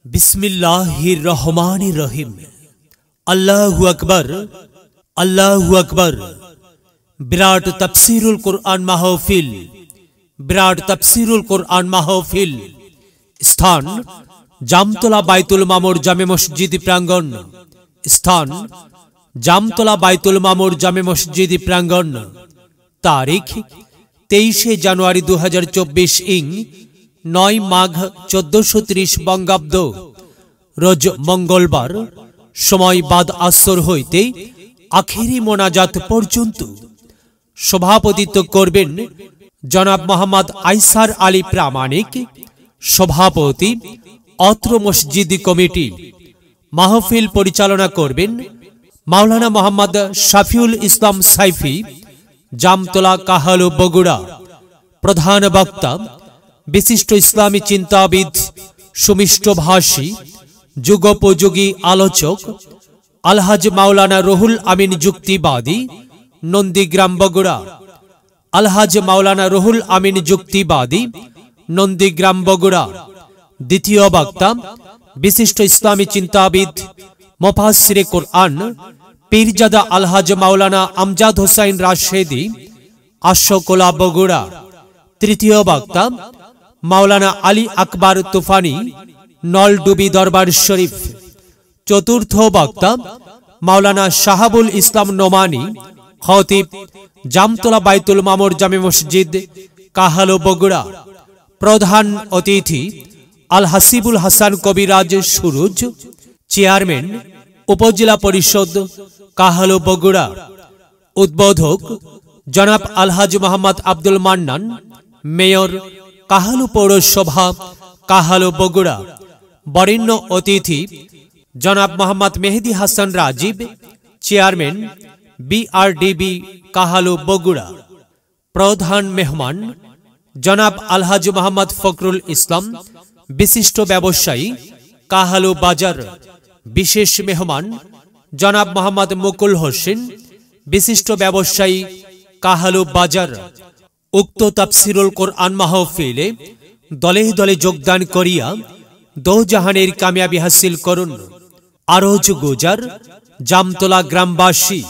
बिस्मिल्लाहिर रहमानिर रहीम। अल्लाहु अकबर, अल्लाहु अकबर। विराट तफसीरुल कुरआन महफिल, विराट तफसीरुल कुरआन महफिल। स्थान जामतला बायतुल मामुर जामे मस्जिद प्रांगण। स्थान जामतला बायतुल मामुर जामे मस्जिद प्रांगण। तारीख 23 জানুয়ারি 2024 ইং 9 মাঘ 1430 বঙ্গাব্দ। রোজ মঙ্গলবার। সময় বাদ আসর হইতে আখেরি মোনাজাত পর্যন্ত। সভাপতিত্ব করবেন জনাব মোহাম্মদ আইসার আলী প্রামাণিক, সভাপতি অত্র মসজিদ কমিটি। মাহফিল পরিচালনা করবেন মাওলানা মোহাম্মদ শাফিউল ইসলাম সাইফি, জামতলা কাহালু বগুড়া। প্রধান বক্তা বিশিষ্ট ইসলামী চিন্তাবিদ, সুমিষ্টভাষী, যুগোপযোগী আলোচক আলহাজ মাওলানা রুহুল আমিন যুক্তিবাদী, নন্দীগ্রাম বগুড়া। আলহাজ মাওলানা রুহুল আমিন যুক্তিবাদী, নন্দীগ্রাম বগুড়া। দ্বিতীয় বক্তা বিশিষ্ট ইসলামী চিন্তাবিদ, মুফাসসিরে কুরআন, পীরজাদা আলহাজ মাওলানা আমজাদ হোসাইন রাশেদি, আশোকোলা বগুড়া। তৃতীয় বক্তা মাওলানা আলী আকবর তুফানি, নলডুবি দরবার শরীফ। চতুর্থ বক্তা মাওলানা শাহাবুল ইসলাম নোমানি, খতিব, জামতলা বাইতুল মামুর জামে মসজিদ, কাহালু বগুড়া। প্রধান অতিথি আল হাসিবুল হাসান কবিরাজ সুরুজ, চেয়ারম্যান উপজেলা পরিষদ, কাহালু বগুড়া। উদ্বোধক জনাব আলহাজ মোহাম্মদ আব্দুল মান্নান, মেয়র, কাহালু পৌরসভা, কাহালু বগুড়া। বরেণ্য অতিথি জনাব মোহাম্মদ মেহেদি হাসান রাজীব, চেয়ারম্যান, বিআরডিবি, কাহালু বগুড়া। প্রধান মেহমান জনাব আলহাজ মোহাম্মদ ফখরুল ইসলাম, বিশিষ্ট ব্যবসায়ী, কাহালু বাজার। বিশেষ মেহমান জনাব মোহাম্মদ মুকুল হোসেন, বিশিষ্ট ব্যবসায়ী, কাহালু বাজার। উক্ত তাফসীরুল কুরআন মাহফিলে দলে দলে যোগদান করিয়া দোজাহানের কামিয়াবি হাসিল করুন। আরজ গুজার জামতলা গ্রামবাসী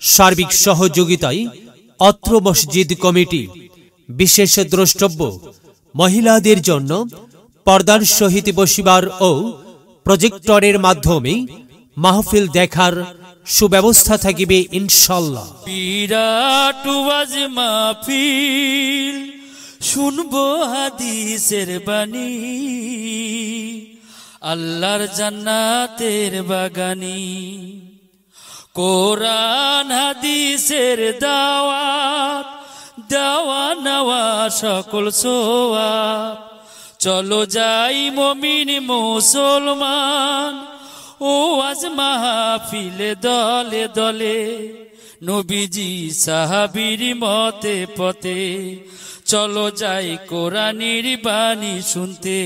সার্বিক সহযোগিতায় অত্র মসজিদ কমিটি। বিশেষ দ্রষ্টব্য মহিলাদের জন্য পর্দার সহিত বসিবার ও প্রজেক্টরের মাধ্যমে মাহফিল দেখার সুব্যবস্থা থাকিবে ইনশাআল্লাহ। বিরাট ওয়াজ মাহফিল শুনবো হাদিসের বাণী, আল্লাহর জান্নাতের বাগানি। কোরআন হাদিসের দাওয়াত, দেওয়া নেওয়া সকল সোয়াব। চলো যাই মুমিন মুসলমান, ও আজ মাহফিলে দলে দলে। নবীজি সাহাবীর মতে পথে, চলো যাই কোরআনের বাণী শুনতে।